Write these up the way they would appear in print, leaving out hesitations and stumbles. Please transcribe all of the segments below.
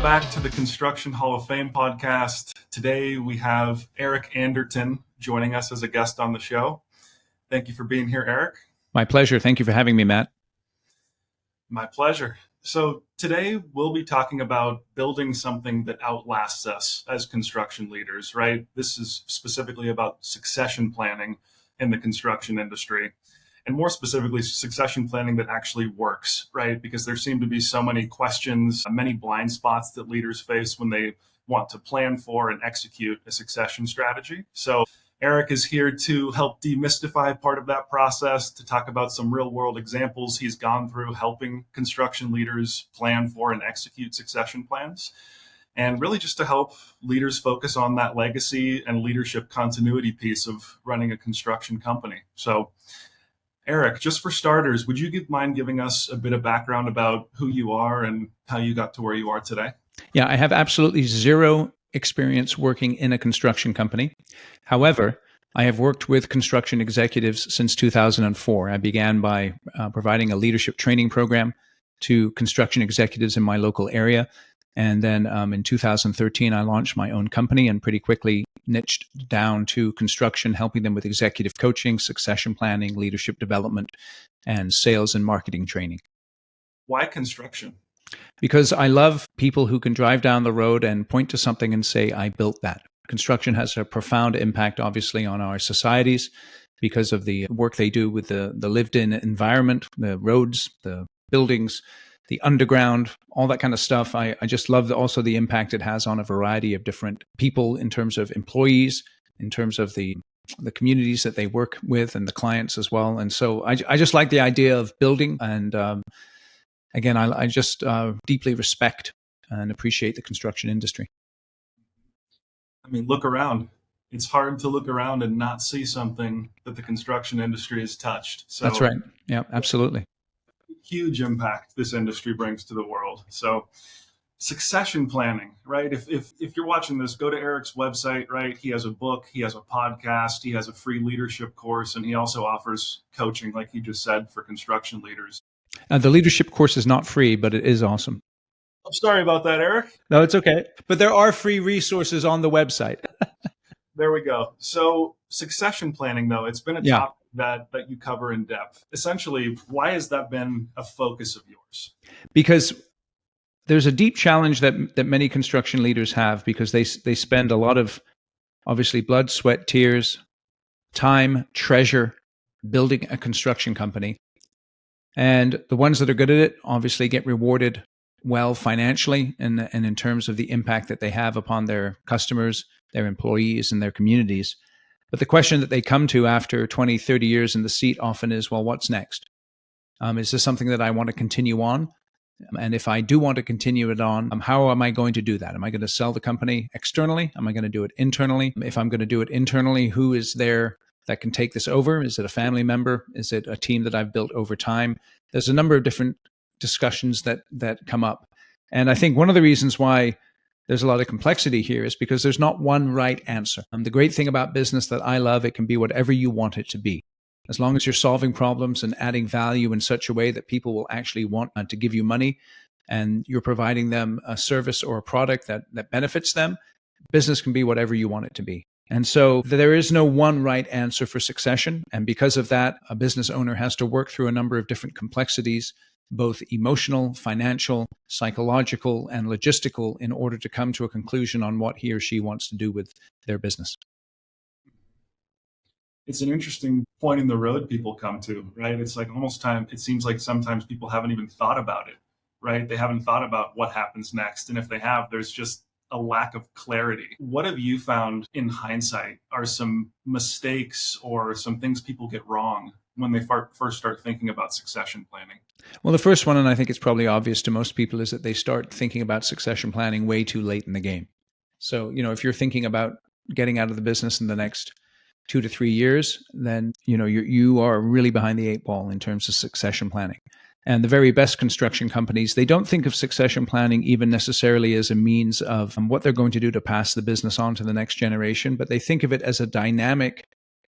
Welcome back to the Construction Hall of Fame podcast. Today we have Eric Anderton joining us as a guest on the show. Thank you for being here, Eric. My pleasure. Thank you for having me, Matt. My pleasure. So today we'll be talking about building something that outlasts us as construction leaders, right? This is specifically about succession planning in the construction industry. And more specifically, succession planning that actually works, right? Because there seem to be so many questions, many blind spots that leaders face when they want to plan for and execute a succession strategy. So Eric is here to help demystify part of that process, to talk about some real world examples he's gone through helping construction leaders plan for and execute succession plans. And really just to help leaders focus on that legacy and leadership continuity piece of running a construction company. So Eric, just for starters, would you mind giving us a bit of background about who you are and how you got to where you are today? Yeah, I have absolutely zero experience working in a construction company. However, I have worked with construction executives since 2004. I began by providing a leadership training program to construction executives in my local area. And then in 2013, I launched my own company and pretty quickly niched down to construction, helping them with executive coaching, succession planning, leadership development, and sales and marketing training. Why construction? Because I love people who can drive down the road and point to something and say, I built that. Construction has a profound impact, obviously, on our societies because of the work they do with the lived-in environment, the roads, the buildings, the underground, all that kind of stuff. I just love also the impact it has on a variety of different people in terms of employees, in terms of the communities that they work with and the clients as well. And so I just like the idea of building. And again, I just deeply respect and appreciate the construction industry. I mean, look around. It's hard to look around and not see something that the construction industry has touched. So that's right. Yeah, absolutely. Huge impact this industry brings to the world. So succession planning, right? If you're watching this, go to Eric's website, right? He has a book, he has a podcast, he has a free leadership course, and he also offers coaching, like he just said, for construction leaders. The leadership course is not free, but it is awesome. I'm sorry about that, Eric. No, it's okay. But there are free resources on the website. There we go. So succession planning, though, it's been a topic that you cover in depth. Essentially, why has that been a focus of yours? Because there's a deep challenge that many construction leaders have because they spend a lot of, obviously, blood, sweat, tears, time, treasure building a construction company. And the ones that are good at it obviously get rewarded well financially and in terms of the impact that they have upon their customers, their employees, and their communities. But the question that they come to after 20, 30 years in the seat often is, well, what's next? Is this something that I want to continue on? And if I do want to continue it on, how am I going to do that? Am I going to sell the company externally? Am I going to do it internally? If I'm going to do it internally, who is there that can take this over? Is it a family member? Is it a team that I've built over time? There's a number of different discussions that come up. And I think one of the reasons why there's a lot of complexity here is because there's not one right answer. The great thing about business that I love, it can be whatever you want it to be. As long as you're solving problems and adding value in such a way that people will actually want to give you money and you're providing them a service or a product that benefits them, business can be whatever you want it to be. And so there is no one right answer for succession. And because of that, a business owner has to work through a number of different complexities, both emotional, financial, psychological, and logistical, in order to come to a conclusion on what he or she wants to do with their business. It's an interesting point in the road people come to, right? It's like almost time. It seems like sometimes people haven't even thought about it, right? They haven't thought about what happens next. And if they have, there's just a lack of clarity. What have you found in hindsight are some mistakes or some things people get wrong when they first start thinking about succession planning? Well, the first one, and I think it's probably obvious to most people, is that they start thinking about succession planning way too late in the game. So, if you're thinking about getting out of the business in the next 2 to 3 years, then, you are really behind the 8 ball in terms of succession planning. And the very best construction companies, they don't think of succession planning even necessarily as a means of what they're going to do to pass the business on to the next generation, but they think of it as a dynamic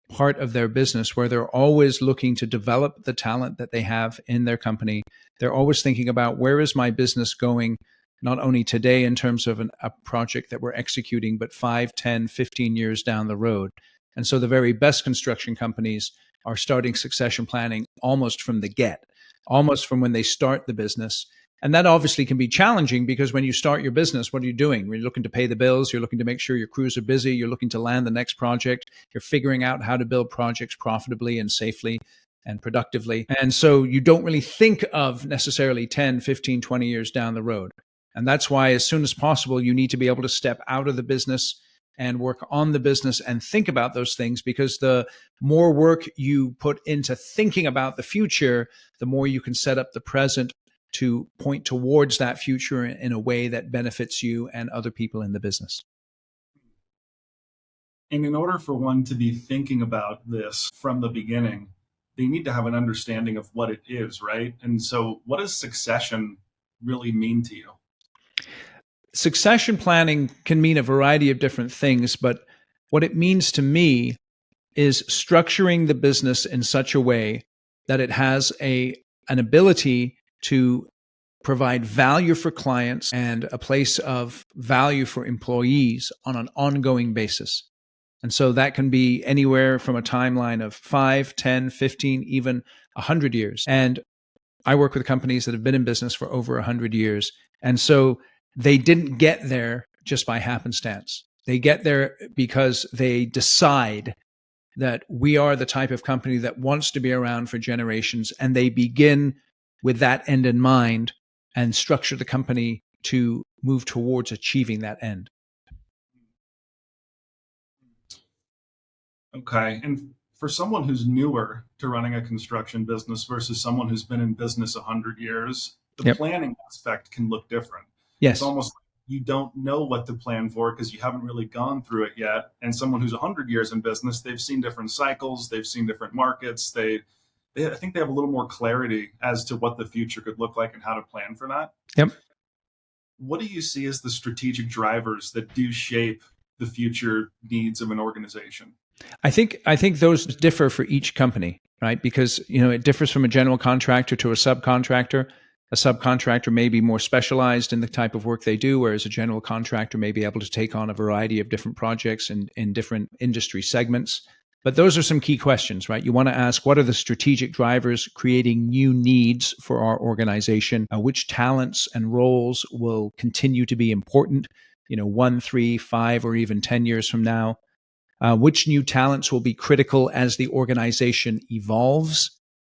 part of their business where they're always looking to develop the talent that they have in their company. They're always thinking about, where is my business going not only today in terms of a project that we're executing, but 5, 10, 15 years down the road. And so the very best construction companies are starting succession planning almost from the get, almost from when they start the business. And that obviously can be challenging because when you start your business, what are you doing? You're looking to pay the bills. You're looking to make sure your crews are busy. You're looking to land the next project. You're figuring out how to build projects profitably and safely and productively. And so you don't really think of necessarily 10, 15, 20 years down the road. And that's why as soon as possible, you need to be able to step out of the business and work on the business and think about those things, because the more work you put into thinking about the future, the more you can set up the present to point towards that future in a way that benefits you and other people in the business. And in order for one to be thinking about this from the beginning, they need to have an understanding of what it is, right? And so, what does succession really mean to you? Succession planning can mean a variety of different things, but what it means to me is structuring the business in such a way that it has an ability to provide value for clients and a place of value for employees on an ongoing basis. And so that can be anywhere from a timeline of 5, 10, 15, even 100 years. And I work with companies that have been in business for over 100 years. And so they didn't get there just by happenstance. They get there because they decide that we are the type of company that wants to be around for generations. And they begin with that end in mind and structure the company to move towards achieving that end. Okay. And for someone who's newer to running a construction business versus someone who's been in business 100 years, the Yep. planning aspect can look different. It's Yes. almost like you don't know what to plan for because you haven't really gone through it yet. And someone who's 100 years in business, they've seen different cycles, they've seen different markets. I think they have a little more clarity as to what the future could look like and how to plan for that. Yep. What do you see as the strategic drivers that do shape the future needs of an organization? I think those differ for each company, right? Because it differs from a general contractor to a subcontractor. A subcontractor may be more specialized in the type of work they do, whereas a general contractor may be able to take on a variety of different projects in different industry segments. But those are some key questions, right? You want to ask, what are the strategic drivers creating new needs for our organization? Which talents and roles will continue to be important, 1, 3, 5, or even 10 years from now? Which new talents will be critical as the organization evolves?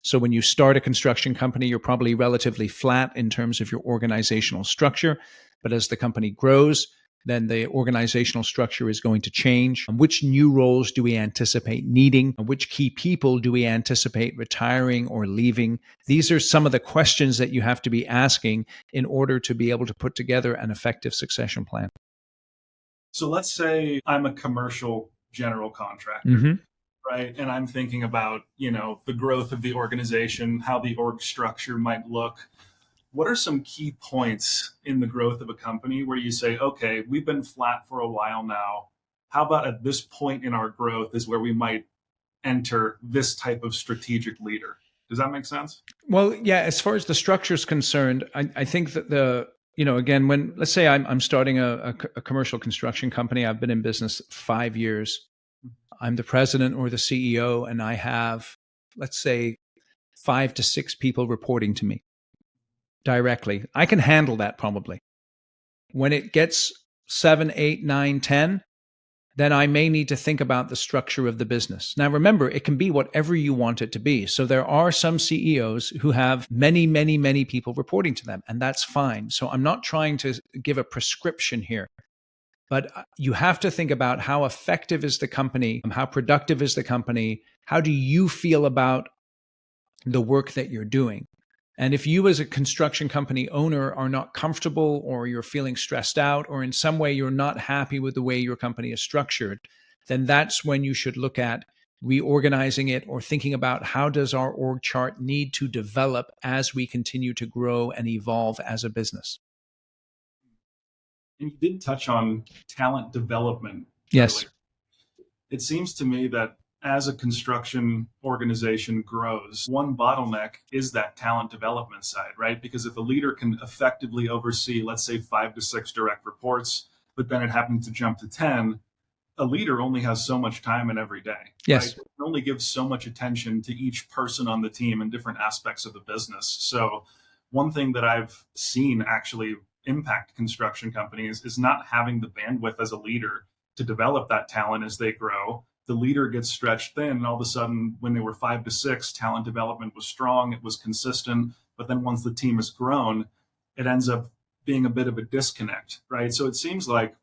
So when you start a construction company, you're probably relatively flat in terms of your organizational structure. But as the company grows, then the organizational structure is going to change. Which new roles do we anticipate needing? Which key people do we anticipate retiring or leaving? These are some of the questions that you have to be asking in order to be able to put together an effective succession plan. So let's say I'm a commercial general contractor, Mm-hmm. right? And I'm thinking about, the growth of the organization, how the org structure might look. What are some key points in the growth of a company where you say, okay, we've been flat for a while now. How about at this point in our growth is where we might enter this type of strategic leader? Does that make sense? Well, yeah, as far as the structure is concerned, I think that again, when let's say I'm starting a commercial construction company, I've been in business 5 years. I'm the president or the CEO, and I have, let's say, 5 to 6 people reporting to me directly. I can handle that probably. When it gets 7, 8, 9, 10, then I may need to think about the structure of the business. Now, remember, it can be whatever you want it to be. So there are some CEOs who have many, many, many people reporting to them, and that's fine. So I'm not trying to give a prescription here, but you have to think about how effective is the company, how productive is the company, how do you feel about the work that you're doing? And if you as a construction company owner are not comfortable, or you're feeling stressed out, or in some way you're not happy with the way your company is structured, then that's when you should look at reorganizing it or thinking about how does our org chart need to develop as we continue to grow and evolve as a business. And you did touch on talent development Yes. earlier. It seems to me that as a construction organization grows, one bottleneck is that talent development side, right? Because if a leader can effectively oversee, let's say, 5 to 6 direct reports, but then it happens to jump to 10, a leader only has so much time in every day, right? Yes. They can only give so much attention to each person on the team in different aspects of the business. So one thing that I've seen actually impact construction companies is not having the bandwidth as a leader to develop that talent as they grow. The leader gets stretched thin, and all of a sudden, when they were 5 to 6, talent development was strong, it was consistent. But then once the team has grown, it ends up being a bit of a disconnect, right? So it seems like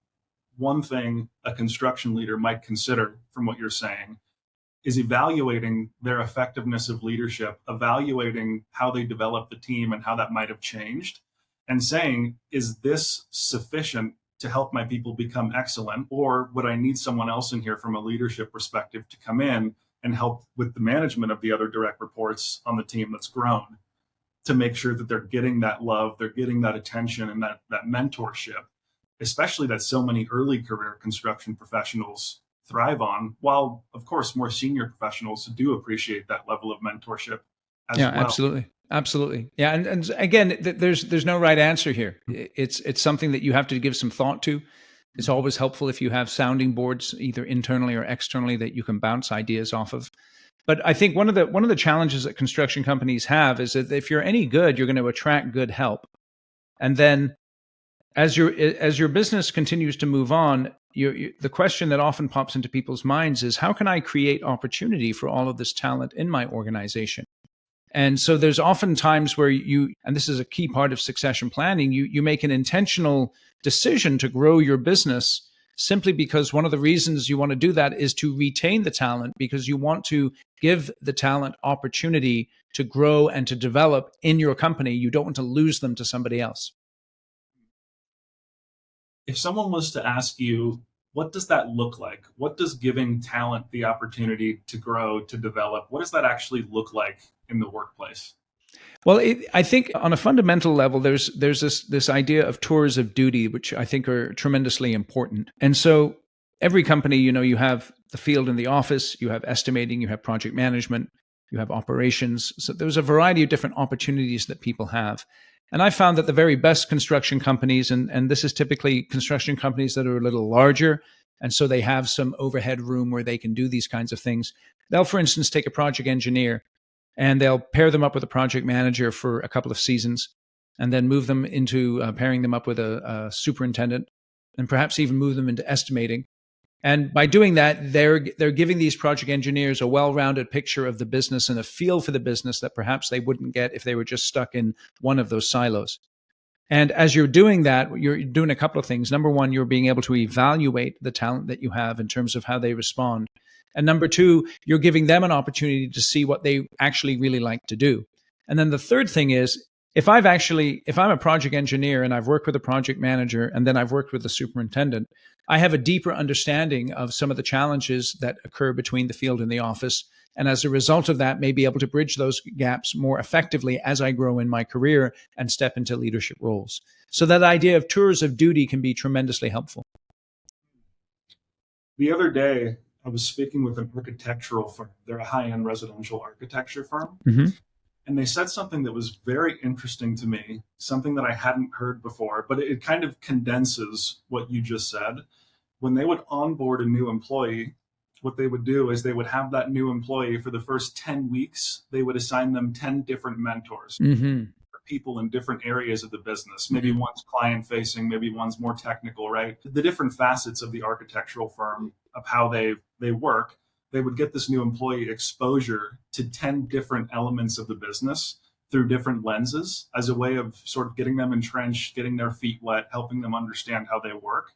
one thing a construction leader might consider, from what you're saying, is evaluating their effectiveness of leadership, evaluating how they develop the team and how that might have changed, and saying, is this sufficient to help my people become excellent? Or would I need someone else in here from a leadership perspective to come in and help with the management of the other direct reports on the team that's grown, to make sure that they're getting that love, they're getting that attention and that mentorship, especially that so many early career construction professionals thrive on, while of course more senior professionals do appreciate that level of mentorship as Yeah, well. absolutely. Yeah, and again, there's no right answer here. It's something that you have to give some thought to. It's always helpful if you have sounding boards, either internally or externally, that you can bounce ideas off of. But I think one of the challenges that construction companies have is that if you're any good, you're going to attract good help, and then as your business continues to move on, the question that often pops into people's minds is, how can I create opportunity for all of this talent in my organization? And so there's often times where and this is a key part of succession planning, you make an intentional decision to grow your business simply because one of the reasons you want to do that is to retain the talent, because you want to give the talent opportunity to grow and to develop in your company. You don't want to lose them to somebody else. If someone was to ask you, what does that look like? What does giving talent the opportunity to grow, to develop, what does that actually look like in the workplace? Well, I think on a fundamental level, there's this idea of tours of duty, which I think are tremendously important. And so every company, you have the field and the office, you have estimating, you have project management, you have operations. So there's a variety of different opportunities that people have. And I found that the very best construction companies, and this is typically construction companies that are a little larger, and so they have some overhead room where they can do these kinds of things. They'll, for instance, take a project engineer and they'll pair them up with a project manager for a couple of seasons, and then move them into pairing them up with a superintendent, and perhaps even move them into estimating. And by doing that, they're giving these project engineers a well-rounded picture of the business and a feel for the business that perhaps they wouldn't get if they were just stuck in one of those silos. And as you're doing that, you're doing a couple of things. Number one, you're being able to evaluate the talent that you have in terms of how they respond. And number two, you're giving them an opportunity to see what they actually really like to do. And then the third thing is, if I'm a project engineer and I've worked with a project manager and then I've worked with a superintendent, I have a deeper understanding of some of the challenges that occur between the field and the office. And as a result of that, may be able to bridge those gaps more effectively as I grow in my career and step into leadership roles. So that idea of tours of duty can be tremendously helpful. The other day, I was speaking with an architectural firm. They're a high-end residential architecture firm. Mm-hmm. And they said something that was very interesting to me, something that I hadn't heard before, but it kind of condenses what you just said. When they would onboard a new employee, what they would do is they would have that new employee for the first 10 weeks, they would assign them 10 different mentors. Mm-hmm. People in different areas of the business. Maybe one's client facing, maybe one's more technical, right? The different facets of the architectural firm, of how they work, they would get this new employee exposure to 10 different elements of the business through different lenses as a way of sort of getting them entrenched, getting their feet wet, helping them understand how they work.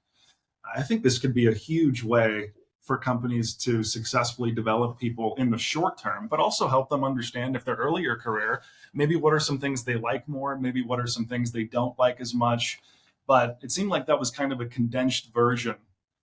I think this could be a huge way for companies to successfully develop people in the short term, but also help them understand, if their earlier career, maybe what are some things they like more, maybe what are some things they don't like as much. But it seemed like that was kind of a condensed version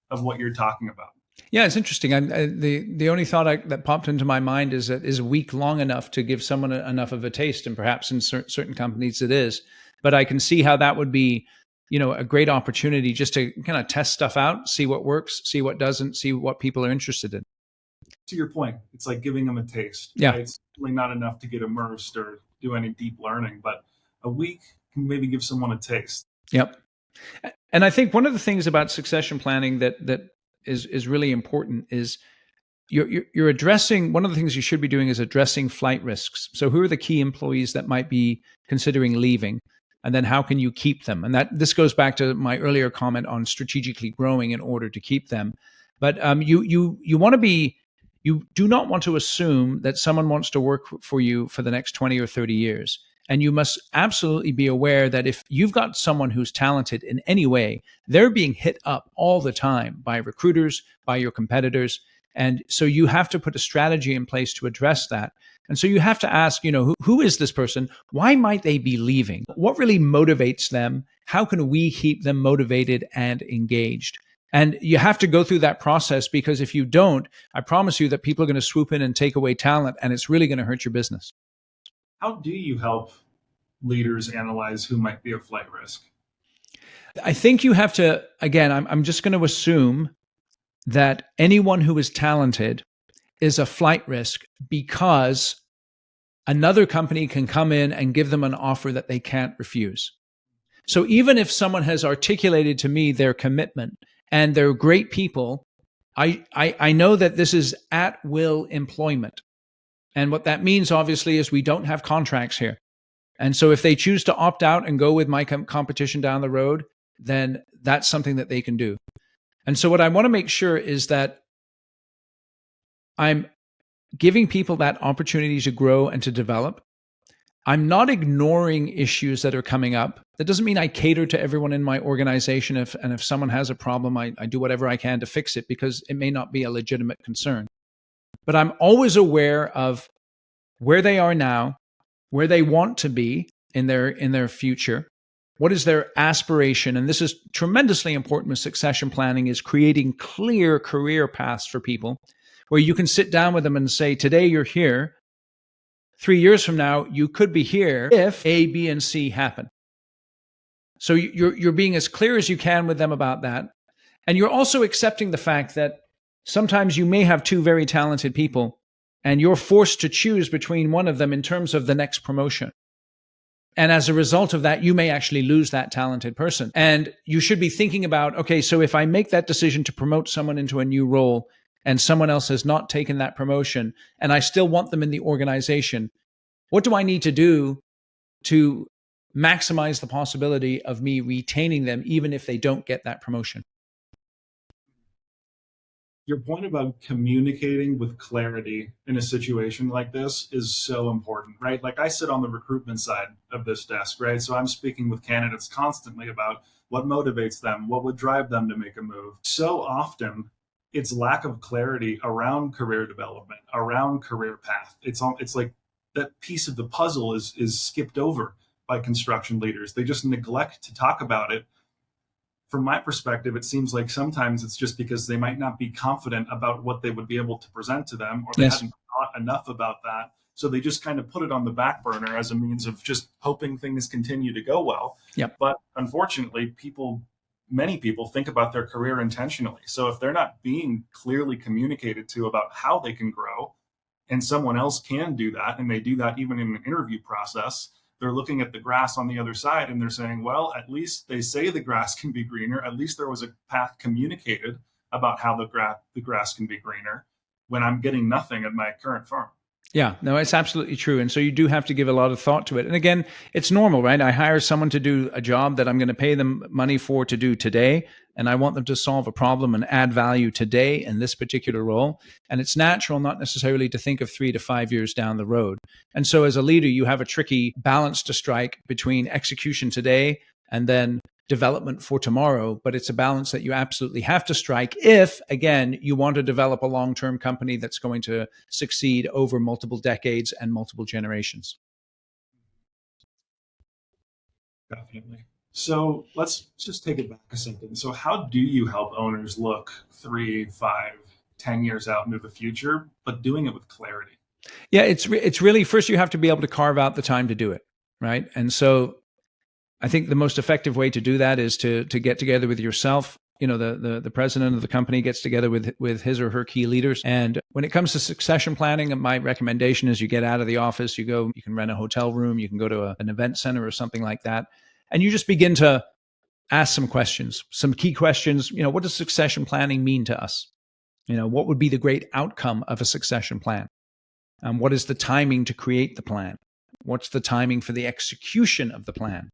of what you're talking about. Yeah, it's interesting. The only thought that popped into my mind is that is a week long enough to give someone enough of a taste, and perhaps in certain companies it is. But I can see how that would be, a great opportunity just to kind of test stuff out, see what works, see what doesn't, see what people are interested in. to your point, it's like giving them a taste, Yeah. right? It's certainly not enough to get immersed or do any deep learning, but a week can maybe give someone a taste. Yep. And I think one of the things about succession planning that is really important is you're addressing, one of the things you should be doing is addressing flight risks. So who are the key employees that might be considering leaving? And then how can you keep them? And that this goes back to my earlier comment on strategically growing in order to keep them. But you want to be, you do not want to assume that someone wants to work for you for the next 20 or 30 years. And you must absolutely be aware that if you've got someone who's talented in any way, they're being hit up all the time by recruiters, by your competitors. And so you have to put a strategy in place to address that. And so you have to ask, who is this person? Why might they be leaving? What really motivates them? How can we keep them motivated and engaged? And you have to go through that process, because if you don't, I promise you that people are going to swoop in and take away talent, and it's really going to hurt your business. How do you help leaders analyze who might be a flight risk? I think you have to, again, I'm just going to assume that anyone who is talented is a flight risk because another company can come in and give them an offer that they can't refuse. So even if someone has articulated to me their commitment and they're great people, I know that this is at will employment. And what that means, obviously, is we don't have contracts here. And so if they choose to opt out and go with my competition down the road, then that's something that they can do. And so what I want to make sure is that I'm giving people that opportunity to grow and to develop. I'm not ignoring issues that are coming up. That doesn't mean I cater to everyone in my organization. If someone has a problem, I do whatever I can to fix it, because it may not be a legitimate concern. But I'm always aware of where they are now, where they want to be in their future. What is their aspiration? And this is tremendously important with succession planning, is creating clear career paths for people where you can sit down with them and say, today you're here. 3 years from now, you could be here if A, B, and C happen. So you're being as clear as you can with them about that. And you're also accepting the fact that sometimes you may have two very talented people and you're forced to choose between one of them in terms of the next promotion. And as a result of that, you may actually lose that talented person. And you should be thinking about, okay, so if I make that decision to promote someone into a new role and someone else has not taken that promotion and I still want them in the organization, what do I need to do to maximize the possibility of me retaining them even if they don't get that promotion? Your point about communicating with clarity in a situation like this is so important, right? Like I sit on the recruitment side of this desk, right? So I'm speaking with candidates constantly about what motivates them, what would drive them to make a move. So often it's lack of clarity around career development, around career path. It's like that piece of the puzzle is skipped over by construction leaders. They just neglect to talk about it. From my perspective, it seems like sometimes it's just because they might not be confident about what they would be able to present to them, or they hadn't thought enough about that. So they just kind of put it on the back burner as a means of just hoping things continue to go well. Yep. But unfortunately, many people think about their career intentionally. So if they're not being clearly communicated to about how they can grow, and someone else can do that, and they do that even in an interview process, they're looking at the grass on the other side and they're saying, well, at least they say the grass can be greener. At least there was a path communicated about how the grass can be greener, when I'm getting nothing at my current firm. Yeah, no, it's absolutely true. And so you do have to give a lot of thought to it. And again, it's normal, right? I hire someone to do a job that I'm going to pay them money for to do today. And I want them to solve a problem and add value today in this particular role. And it's natural not necessarily to think of 3 to 5 years down the road. And so as a leader, you have a tricky balance to strike between execution today and then development for tomorrow. But it's a balance that you absolutely have to strike if, again, you want to develop a long-term company that's going to succeed over multiple decades and multiple generations. Definitely. So let's just take it back a second. So how do you help owners look 3, 5, 10 years out into the future, but doing it with clarity? Yeah, it's really, first you have to be able to carve out the time to do it, right? And so I think the most effective way to do that is to get together with yourself the president of the company gets together with his or her key leaders. And when it comes to succession planning, my recommendation is you get out of the office, you can rent a hotel room, you can go to an event center or something like that. And you just begin to ask some questions, some key questions. What does succession planning mean to us? What would be the great outcome of a succession plan? What is the timing to create the plan? What's the timing for the execution of the plan?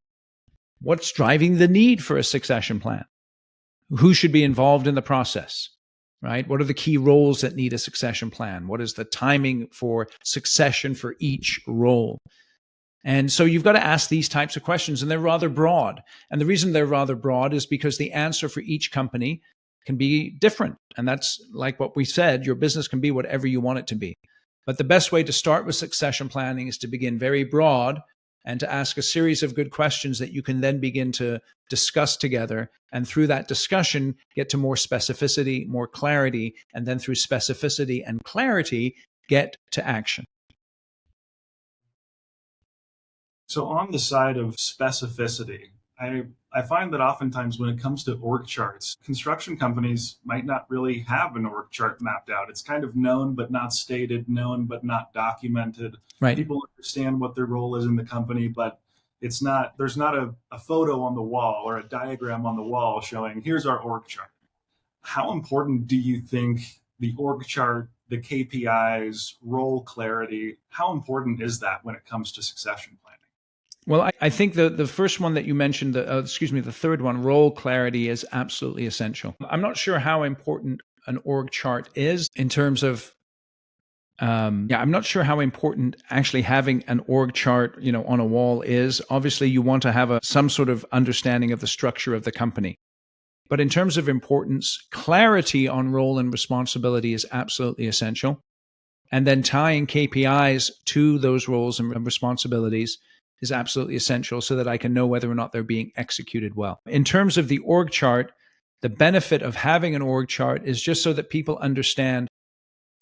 What's driving the need for a succession plan? Who should be involved in the process, right? What are the key roles that need a succession plan? What is the timing for succession for each role? And so you've got to ask these types of questions, and they're rather broad. And the reason they're rather broad is because the answer for each company can be different. And that's like what we said, your business can be whatever you want it to be. But the best way to start with succession planning is to begin very broad and to ask a series of good questions that you can then begin to discuss together. And through that discussion, get to more specificity, more clarity, and then through specificity and clarity, get to action. So on the side of specificity, I find that oftentimes when it comes to org charts, construction companies might not really have an org chart mapped out. It's kind of known but not stated, known but not documented. Right. People understand what their role is in the company, but there's not a photo on the wall or a diagram on the wall showing here's our org chart. How important do you think the org chart, the KPIs, role clarity, how important is that when it comes to succession planning? Well, I think the first one that you mentioned, the third one, role clarity, is absolutely essential. I'm not sure how important an org chart is in terms of, I'm not sure how important actually having an org chart, on a wall is. Obviously, you want to have some sort of understanding of the structure of the company. But in terms of importance, clarity on role and responsibility is absolutely essential. And then tying KPIs to those roles and responsibilities is absolutely essential so that I can know whether or not they're being executed well. In terms of the org chart, the benefit of having an org chart is just so that people understand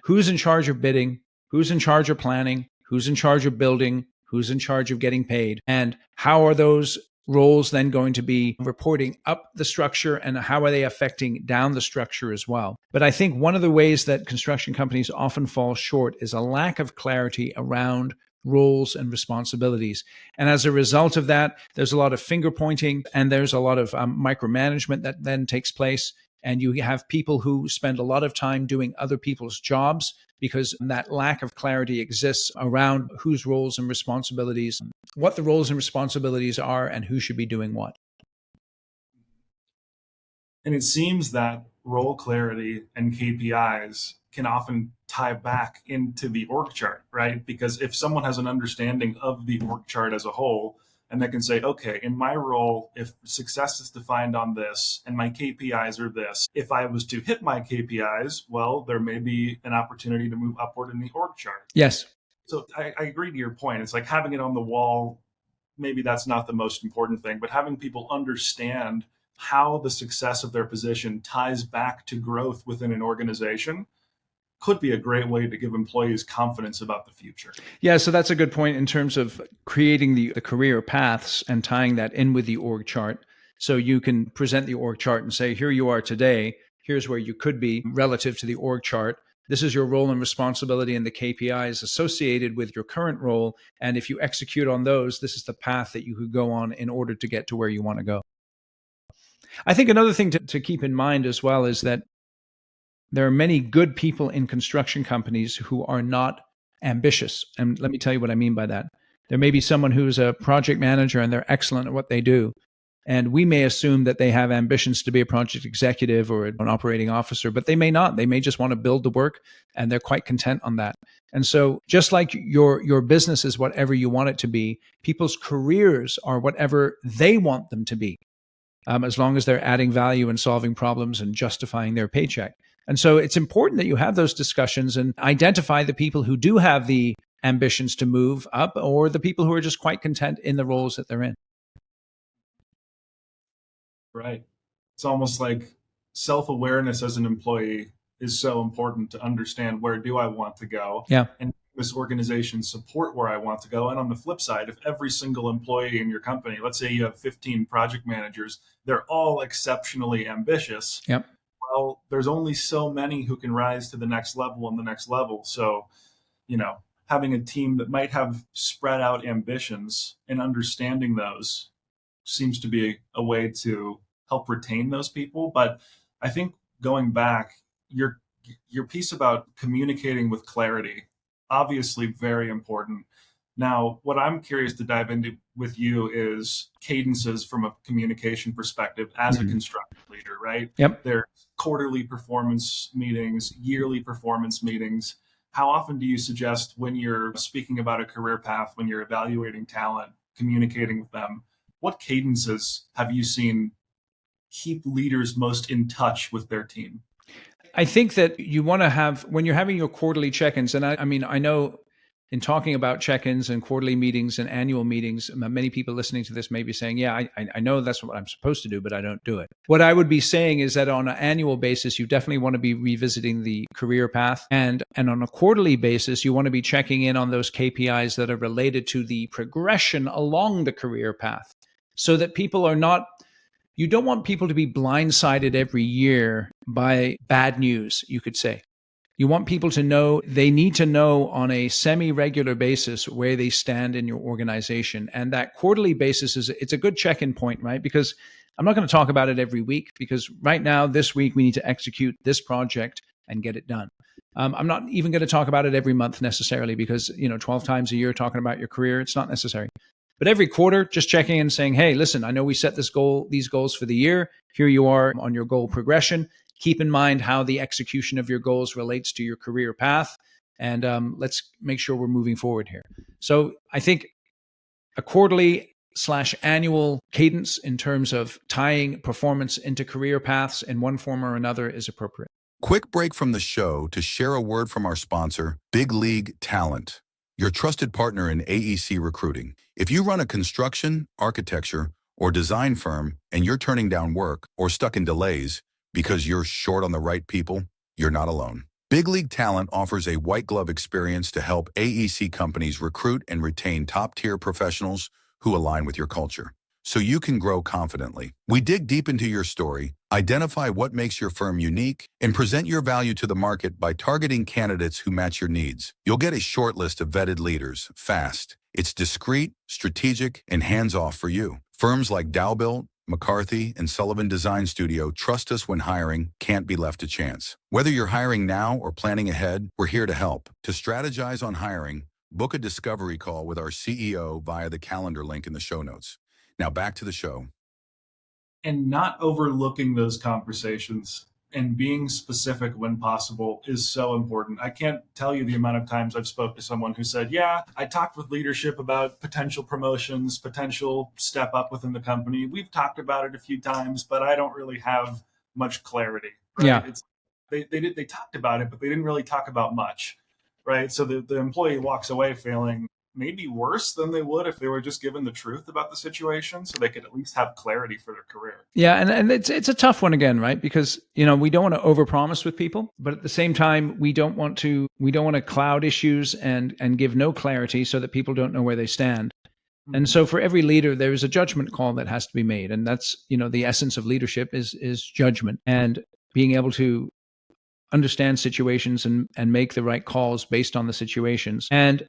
who's in charge of bidding, who's in charge of planning, who's in charge of building, who's in charge of getting paid, and how are those roles then going to be reporting up the structure, and how are they affecting down the structure as well. But I think one of the ways that construction companies often fall short is a lack of clarity around roles and responsibilities. And as a result of that, there's a lot of finger pointing and there's a lot of micromanagement that then takes place. And you have people who spend a lot of time doing other people's jobs because that lack of clarity exists around whose roles and responsibilities, what the roles and responsibilities are, and who should be doing what. And it seems that role clarity and KPIs can often tie back into the org chart, right? Because if someone has an understanding of the org chart as a whole, and they can say, okay, in my role, if success is defined on this and my KPIs are this, if I was to hit my KPIs, well, there may be an opportunity to move upward in the org chart. Yes. So I agree to your point. It's like having it on the wall, maybe that's not the most important thing, but having people understand how the success of their position ties back to growth within an organization could be a great way to give employees confidence about the future. Yeah, so that's a good point in terms of creating the career paths and tying that in with the org chart. So you can present the org chart and say, here you are today, here's where you could be relative to the org chart. This is your role and responsibility and the KPIs associated with your current role. And if you execute on those, this is the path that you could go on in order to get to where you want to go. I think another thing to keep in mind as well is that there are many good people in construction companies who are not ambitious. And let me tell you what I mean by that. There may be someone who's a project manager and they're excellent at what they do. And we may assume that they have ambitions to be a project executive or an operating officer, but they may not. They may just want to build the work and they're quite content on that. And so just like your business is whatever you want it to be, people's careers are whatever they want them to be, as long as they're adding value and solving problems and justifying their paycheck. And so it's important that you have those discussions and identify the people who do have the ambitions to move up or the people who are just quite content in the roles that they're in. Right. It's almost like self-awareness as an employee is so important to understand where do I want to go. Yeah. And this organization support where I want to go? And on the flip side, if every single employee in your company, let's say you have 15 project managers, they're all exceptionally ambitious. Yep. Well, there's only so many who can rise to the next level and the next level. So, having a team that might have spread out ambitions and understanding those seems to be a way to help retain those people. But I think going back, your piece about communicating with clarity, obviously very important. Now, what I'm curious to dive into with you is cadences from a communication perspective as a construction leader, right? Yep. There's quarterly performance meetings, yearly performance meetings. How often do you suggest, when you're speaking about a career path, when you're evaluating talent, communicating with them, what cadences have you seen keep leaders most in touch with their team? I think that you want to have, when you're having your quarterly check-ins, and I mean, I know in talking about check-ins and quarterly meetings and annual meetings, many people listening to this may be saying, yeah, I know that's what I'm supposed to do, but I don't do it. What I would be saying is that on an annual basis, you definitely want to be revisiting the career path. And on a quarterly basis, you want to be checking in on those KPIs that are related to the progression along the career path, so that people are not, you don't want people to be blindsided every year by bad news, you could say. You want people to know, they need to know on a semi-regular basis where they stand in your organization. And that quarterly basis it's a good check-in point, right? Because I'm not going to talk about it every week, because right now, this week, we need to execute this project and get it done. I'm not even going to talk about it every month necessarily, because 12 times a year talking about your career, it's not necessary. But every quarter, just checking and saying, hey, listen, I know we set these goals for the year. Here you are on your goal progression. Keep in mind how the execution of your goals relates to your career path. And let's make sure we're moving forward here. So I think a quarterly/annual cadence in terms of tying performance into career paths in one form or another is appropriate. Quick break from the show to share a word from our sponsor, Big League Talent, your trusted partner in AEC recruiting. If you run a construction, architecture, or design firm and you're turning down work or stuck in delays because you're short on the right people, you're not alone. Big League Talent offers a white glove experience to help AEC companies recruit and retain top-tier professionals who align with your culture, so you can grow confidently. We dig deep into your story, identify what makes your firm unique, and present your value to the market by targeting candidates who match your needs. You'll get a short list of vetted leaders, fast. It's discreet, strategic, and hands-off for you. Firms like Dowbuilt, McCarthy, and Sullivan Design Studio trust us when hiring can't be left to chance. Whether you're hiring now or planning ahead, we're here to help. To strategize on hiring, book a discovery call with our CEO via the calendar link in the show notes. Now back to the show. And not overlooking those conversations and being specific when possible is so important. I can't tell you the amount of times I've spoke to someone who said, yeah, I talked with leadership about potential promotions, potential step up within the company. We've talked about it a few times, but I don't really have much clarity. Right? Yeah. They talked about it, but they didn't really talk about much. Right. So the employee walks away feeling maybe worse than they would if they were just given the truth about the situation, so they could at least have clarity for their career. Yeah, and it's a tough one again, right? Because we don't want to overpromise with people, but at the same time, we don't want to cloud issues and give no clarity so that people don't know where they stand. Mm-hmm. And so for every leader, there is a judgment call that has to be made, and that's the essence of leadership is judgment and being able to understand situations and make the right calls based on the situations. And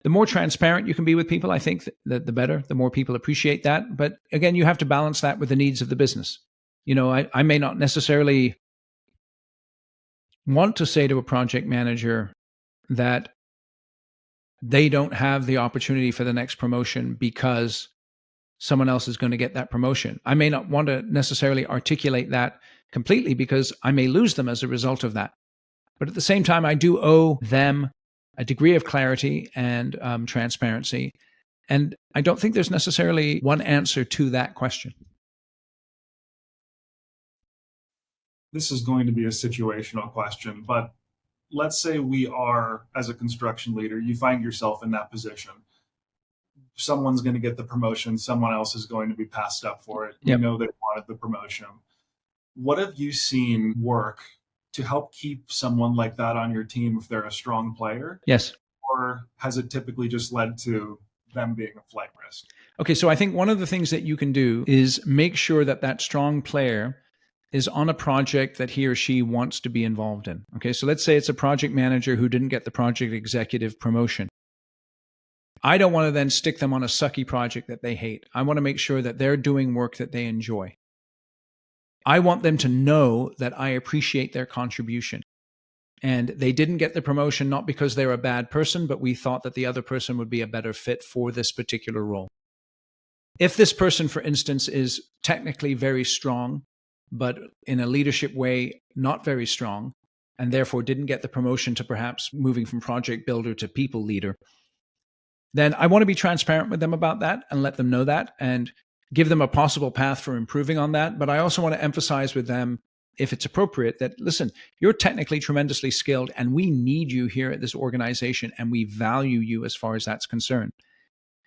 the more transparent you can be with people, I think that the better, the more people appreciate that. But again, you have to balance that with the needs of the business. I may not necessarily want to say to a project manager that they don't have the opportunity for the next promotion because someone else is going to get that promotion. I may not want to necessarily articulate that completely because I may lose them as a result of that. But at the same time, I do owe them a degree of clarity and transparency. And I don't think there's necessarily one answer to that question. This is going to be a situational question, but let's say we are, as a construction leader, you find yourself in that position. Someone's going to get the promotion. Someone else is going to be passed up for it. Yep. You know they wanted the promotion. What have you seen work to help keep someone like that on your team if they're a strong player? Yes. or has it typically just led to them being a flight risk? Okay, so I think one of the things that you can do is make sure that that strong player is on a project that he or she wants to be involved in. Okay, so let's say it's a project manager who didn't get the project executive promotion. I don't want to then stick them on a sucky project that they hate. I want to make sure that they're doing work that they enjoy. I want them to know that I appreciate their contribution. And they didn't get the promotion not because they're a bad person, but we thought that the other person would be a better fit for this particular role. If this person, for instance, is technically very strong, but in a leadership way, not very strong, and therefore didn't get the promotion to perhaps moving from project builder to people leader, then I want to be transparent with them about that and let them know that and give them a possible path for improving on that. But I also want to emphasize with them, if it's appropriate, that, listen, you're technically tremendously skilled and we need you here at this organization and we value you as far as that's concerned.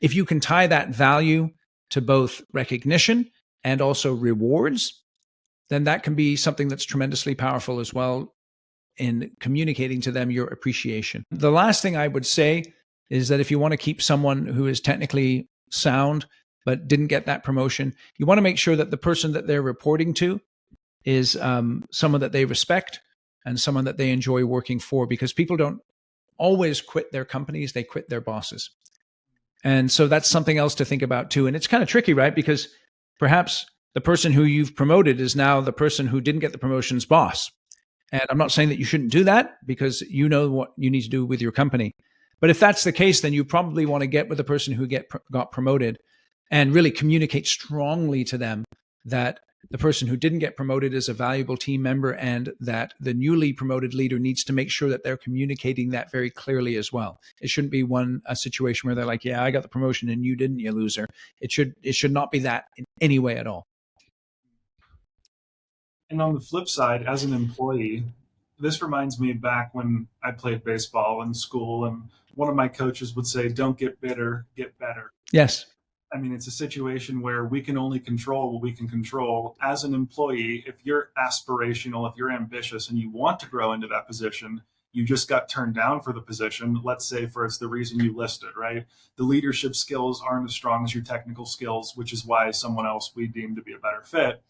If you can tie that value to both recognition and also rewards, then that can be something that's tremendously powerful as well in communicating to them your appreciation. The last thing I would say is that if you want to keep someone who is technically sound but didn't get that promotion, you want to make sure that the person that they're reporting to is someone that they respect and someone that they enjoy working for, because people don't always quit their companies, they quit their bosses. And so that's something else to think about too. And it's kind of tricky, right? Because perhaps the person who you've promoted is now the person who didn't get the promotion's boss. And I'm not saying that you shouldn't do that, because you know what you need to do with your company. But if that's the case, then you probably want to get with the person who got promoted and really communicate strongly to them that the person who didn't get promoted is a valuable team member, and that the newly promoted leader needs to make sure that they're communicating that very clearly as well. It shouldn't be a situation where they're like, yeah, I got the promotion and you didn't, you loser. It should not be that in any way at all. And on the flip side, as an employee, this reminds me back when I played baseball in school, and one of my coaches would say, don't get bitter, get better. Yes. I mean, it's a situation where we can only control what we can control. As an employee, if you're aspirational, if you're ambitious and you want to grow into that position, you just got turned down for the position, let's say for it's the reason you listed, right? The leadership skills aren't as strong as your technical skills, which is why someone else we deem to be a better fit.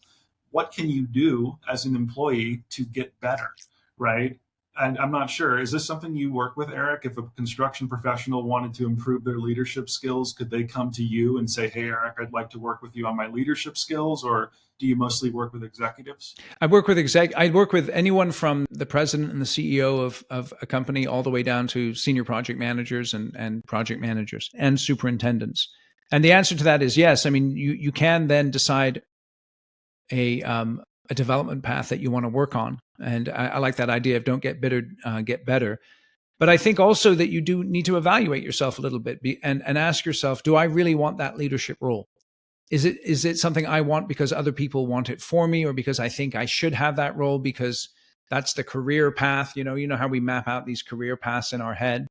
What can you do as an employee to get better, right? And I'm not sure, is this something you work with, Eric? If a construction professional wanted to improve their leadership skills, could they come to you and say, hey, Eric, I'd like to work with you on my leadership skills? Or do you mostly work with executives? I work with anyone from the president and the CEO of a company all the way down to senior project managers and project managers and superintendents. And the answer to that is yes. I mean, you can then decide a development path that you want to work on. And I like that idea of don't get bitter, get better. But I think also that you do need to evaluate yourself a little bit and ask yourself, do I really want that leadership role? Is it something I want because other people want it for me, or because I think I should have that role because that's the career path? You know how we map out these career paths in our head?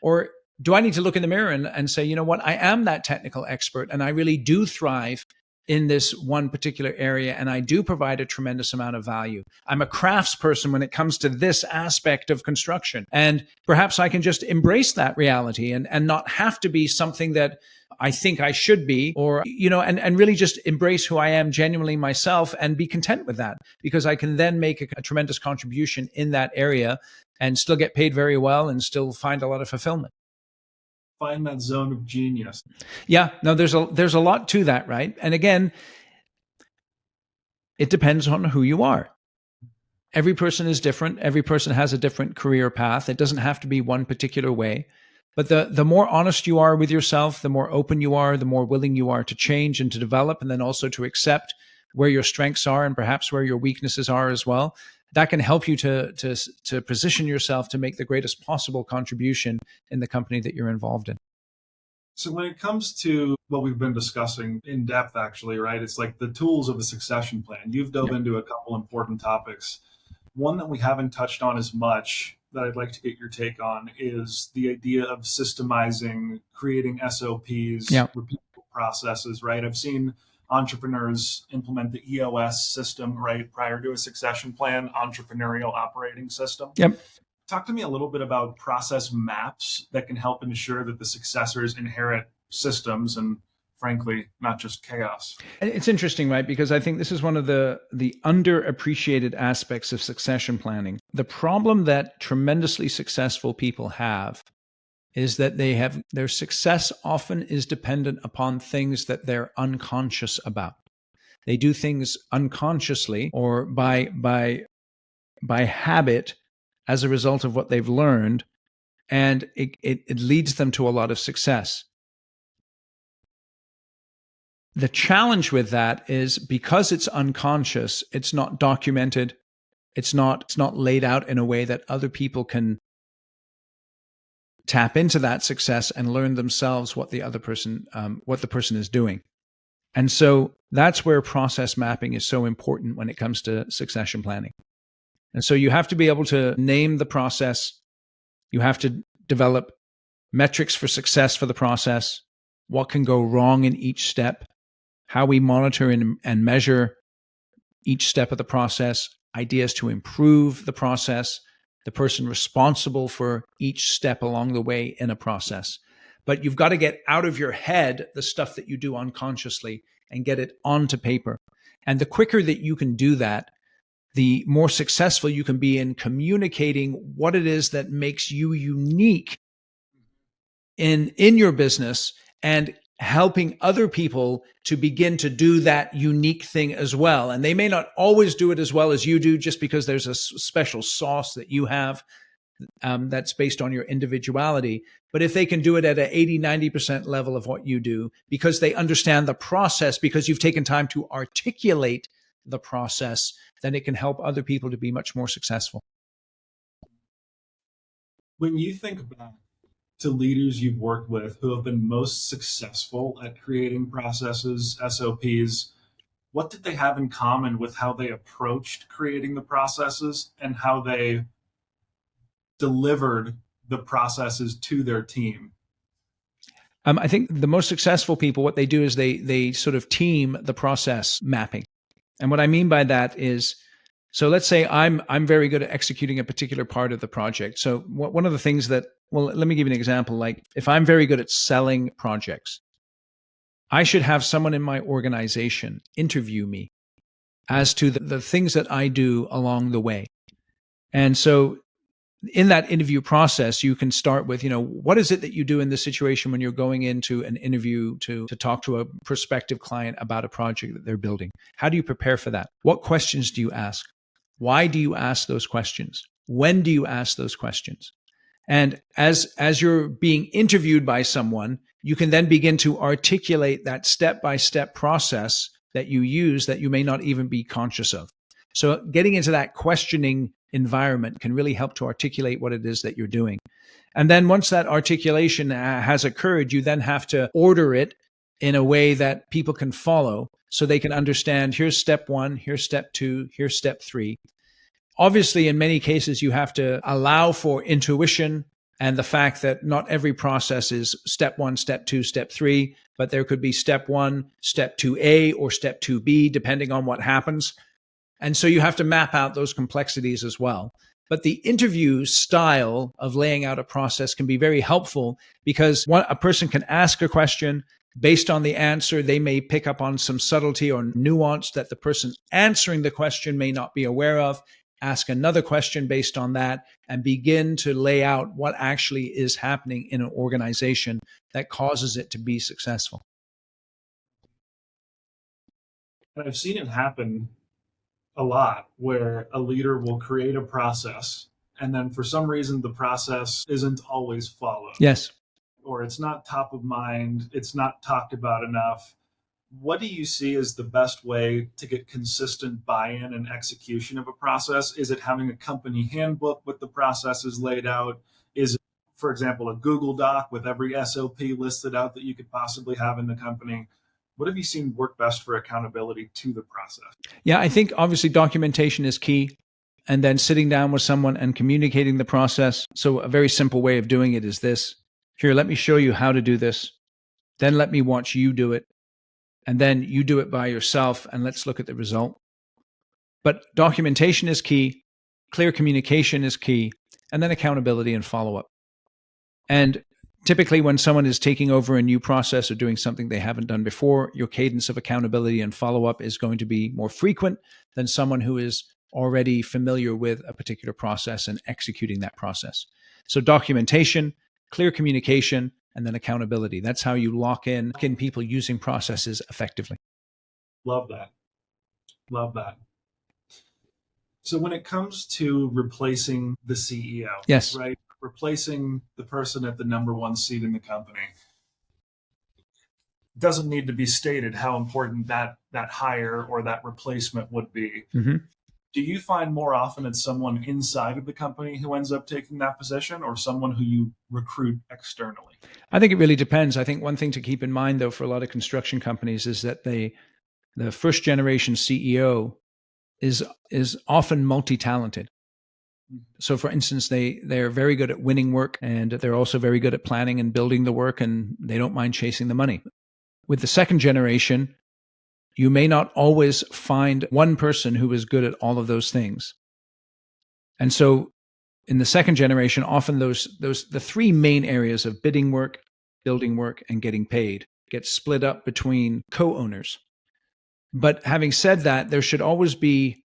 Or do I need to look in the mirror and say, you know what, I am that technical expert and I really do thrive in this one particular area, and I do provide a tremendous amount of value. I'm a craftsperson when it comes to this aspect of construction. And perhaps I can just embrace that reality and not have to be something that I think I should be, or, and really just embrace who I am genuinely myself and be content with that, because I can then make a tremendous contribution in that area and still get paid very well and still find a lot of fulfillment. Find that zone of genius. Yeah, no, there's a lot to that, right? And again, it depends on who you are. Every person is different. Every person has a different career path. It doesn't have to be one particular way. But the more honest you are with yourself, the more open you are, the more willing you are to change and to develop, and then also to accept where your strengths are and perhaps where your weaknesses are as well. That can help you to position yourself to make the greatest possible contribution in the company that you're involved in. So when it comes to what we've been discussing in depth, actually, right, it's like the tools of a succession plan. You've dove into a couple important topics. One that we haven't touched on as much that I'd like to get your take on is the idea of systemizing, creating SOPs, repeatable processes, right? I've seen entrepreneurs implement the EOS system, right, prior to a succession plan, entrepreneurial operating system. Yep. Talk to me a little bit about process maps that can help ensure that the successors inherit systems and, frankly, not just chaos. It's interesting, right? Because I think this is one of the underappreciated aspects of succession planning. The problem that tremendously successful people have is that their success often is dependent upon things that they're unconscious about. They do things unconsciously or by habit as a result of what they've learned, and it leads them to a lot of success. The challenge with that is because it's unconscious, it's not documented, it's not laid out in a way that other people can tap into that success and learn themselves what the person is doing. And so that's where process mapping is so important when it comes to succession planning. And so you have to be able to name the process. You have to develop metrics for success for the process, what can go wrong in each step, how we monitor and measure each step of the process, ideas to improve the process, the person responsible for each step along the way in a process. But you've got to get out of your head the stuff that you do unconsciously and get it onto paper. And the quicker that you can do that, the more successful you can be in communicating what it is that makes you unique in your business and helping other people to begin to do that unique thing as well. And they may not always do it as well as you do just because there's a special sauce that you have that's based on your individuality. But if they can do it at an 80, 90% level of what you do, because they understand the process, because you've taken time to articulate the process, then it can help other people to be much more successful. When you think back to leaders you've worked with who have been most successful at creating processes, SOPs, what did they have in common with how they approached creating the processes and how they delivered the processes to their team? I think the most successful people, what they do is they sort of team the process mapping. And what I mean by that is, so let's say I'm very good at executing a particular part of the project. So one of the things that, well, let me give you an example. Like if I'm very good at selling projects, I should have someone in my organization interview me as to the things that I do along the way. And so in that interview process, you can start with, what is it that you do in this situation when you're going into an interview to talk to a prospective client about a project that they're building? How do you prepare for that? What questions do you ask? Why do you ask those questions? When do you ask those questions? And as you're being interviewed by someone, you can then begin to articulate that step-by-step process that you use that you may not even be conscious of. So getting into that questioning environment can really help to articulate what it is that you're doing. And then once that articulation has occurred, you then have to order it in a way that people can follow so they can understand, here's step 1, here's step 2, here's step 3. Obviously, in many cases, you have to allow for intuition and the fact that not every process is step 1, step 2, step 3, but there could be step 1, step 2A, or step 2B, depending on what happens. And so you have to map out those complexities as well. But the interview style of laying out a process can be very helpful because a person can ask a question. Based on the answer, they may pick up on some subtlety or nuance that the person answering the question may not be aware of. Ask another question based on that and begin to lay out what actually is happening in an organization that causes it to be successful. And I've seen it happen a lot where a leader will create a process and then for some reason the process isn't always followed. Yes. Or it's not top of mind, it's not talked about enough. What do you see as the best way to get consistent buy-in and execution of a process? Is it having a company handbook with the processes laid out? Is it, for example, a Google Doc with every SOP listed out that you could possibly have in the company? What have you seen work best for accountability to the process? Yeah, I think obviously documentation is key. And then sitting down with someone and communicating the process. So a very simple way of doing it is this. Here, let me show you how to do this. Then let me watch you do it. And then you do it by yourself and let's look at the result. But documentation is key. Clear communication is key. and then accountability and follow-up. And typically when someone is taking over a new process or doing something they haven't done before, your cadence of accountability and follow-up is going to be more frequent than someone who is already familiar with a particular process and executing that process. So documentation, clear communication, and then accountability. That's how you lock in people using processes effectively. Love that. Love that. So when it comes to replacing the CEO, yes, right? Replacing the person at the number one seat in the company, doesn't need to be stated how important that hire or that replacement would be. Mm-hmm. Do you find more often it's someone inside of the company who ends up taking that position or someone who you recruit externally? I think it really depends. I think one thing to keep in mind, though, for a lot of construction companies is that the first generation CEO is often multi-talented. So for instance, they're very good at winning work, and they're also very good at planning and building the work, and they don't mind chasing the money. With the second generation, you may not always find one person who is good at all of those things. And so in the second generation, often the three main areas of bidding work, building work, and getting paid get split up between co-owners. But having said that, there should always be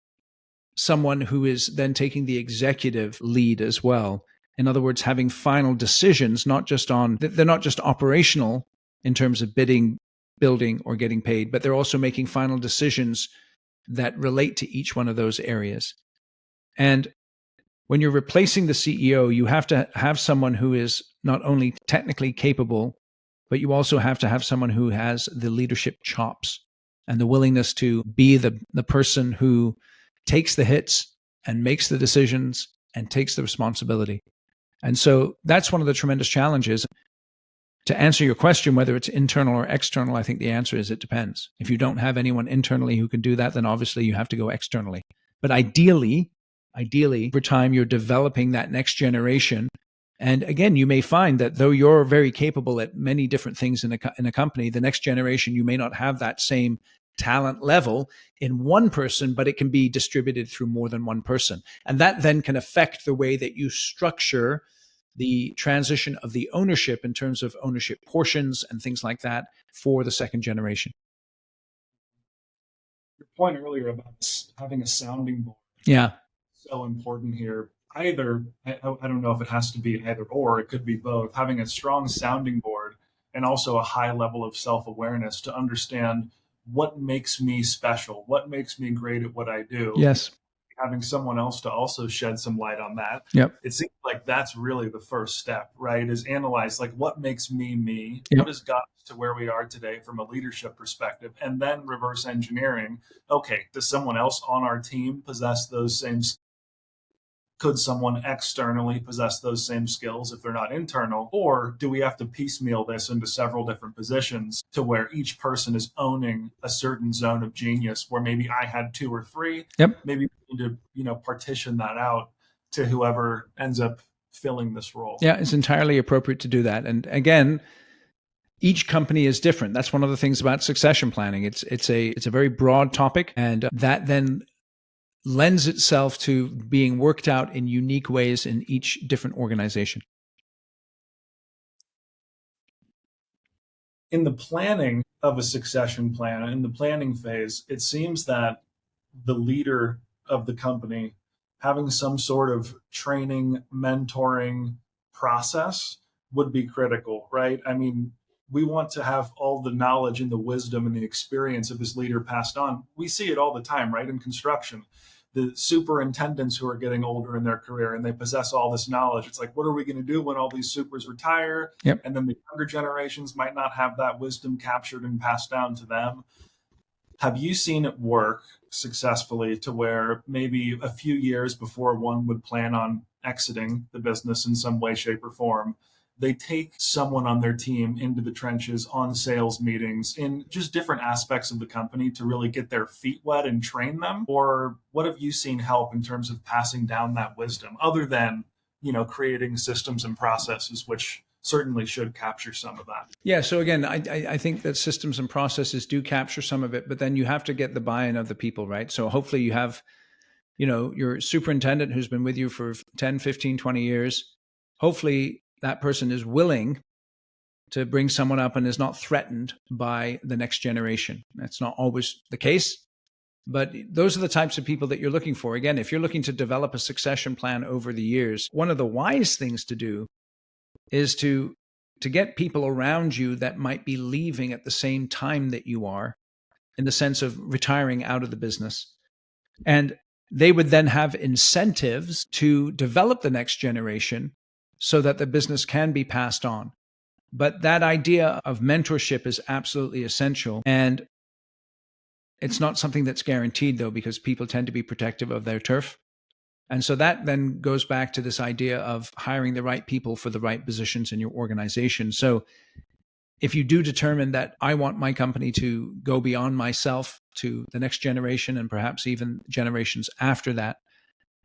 someone who is then taking the executive lead as well. In other words, having final decisions, they're not just operational in terms of bidding, building, or getting paid, but they're also making final decisions that relate to each one of those areas. And when you're replacing the CEO, you have to have someone who is not only technically capable, but you also have to have someone who has the leadership chops and the willingness to be the person who takes the hits and makes the decisions and takes the responsibility. And so that's one of the tremendous challenges. To answer your question, whether it's internal or external, I think the answer is it depends. If you don't have anyone internally who can do that, then obviously you have to go externally. But ideally, over time, you're developing that next generation. And again, you may find that though you're very capable at many different things in a company, the next generation, you may not have that same talent level in one person, but it can be distributed through more than one person. And that then can affect the way that you structure the transition of the ownership in terms of ownership portions and things like that for the second generation. Your point earlier about having a sounding board. Yeah. So important here. I don't know if it has to be either or, it could be both. Having a strong sounding board and also a high level of self-awareness to understand what makes me special, what makes me great at what I do. Yes. Having someone else to also shed some light on that. Yep. It seems like that's really the first step, right? Is analyze like what makes me me, Yep. What has got us to where we are today from a leadership perspective, and then reverse engineering. Okay, does someone else on our team possess those same skills? Could someone externally possess those same skills if they're not internal? Or do we have to piecemeal this into several different positions to where each person is owning a certain zone of genius where maybe I had two or three? Yep. Maybe we need to, partition that out to whoever ends up filling this role. Yeah, it's entirely appropriate to do that. And again, each company is different. That's one of the things about succession planning. It's a very broad topic, and that then lends itself to being worked out in unique ways in each different organization. In the planning of a succession plan, in the planning phase, it seems that the leader of the company having some sort of training, mentoring process would be critical, right? I mean, we want to have all the knowledge and the wisdom and the experience of this leader passed on. We see it all the time, right? In construction, the superintendents who are getting older in their career and they possess all this knowledge. It's like, what are we going to do when all these supers retire? Yep. And then the younger generations might not have that wisdom captured and passed down to them. Have you seen it work successfully to where maybe a few years before one would plan on exiting the business in some way, shape, or form, they take someone on their team into the trenches on sales meetings in just different aspects of the company to really get their feet wet and train them? Or what have you seen help in terms of passing down that wisdom other than, creating systems and processes, which certainly should capture some of that? Yeah. So again, I think that systems and processes do capture some of it, but then you have to get the buy-in of the people, right? So hopefully you have your superintendent who's been with you for 10, 15, 20 years, hopefully that person is willing to bring someone up and is not threatened by the next generation. That's not always the case, but those are the types of people that you're looking for. Again, if you're looking to develop a succession plan over the years, one of the wise things to do is to get people around you that might be leaving at the same time that you are, in the sense of retiring out of the business. And they would then have incentives to develop the next generation so that the business can be passed on. But that idea of mentorship is absolutely essential. And it's not something that's guaranteed, though, because people tend to be protective of their turf. And so that then goes back to this idea of hiring the right people for the right positions in your organization. So if you do determine that I want my company to go beyond myself to the next generation and perhaps even generations after that,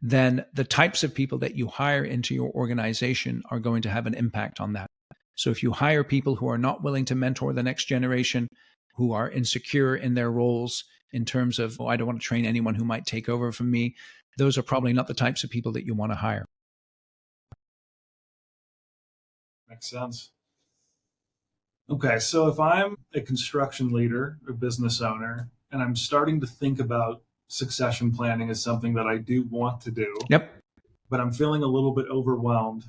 then the types of people that you hire into your organization are going to have an impact on that. So if you hire people who are not willing to mentor the next generation, who are insecure in their roles in terms of, I don't want to train anyone who might take over from me, those are probably not the types of people that you want to hire. Makes sense. Okay, so if I'm a construction leader or business owner, and I'm starting to think about succession planning as something that I do want to do, Yep. but I'm feeling a little bit overwhelmed,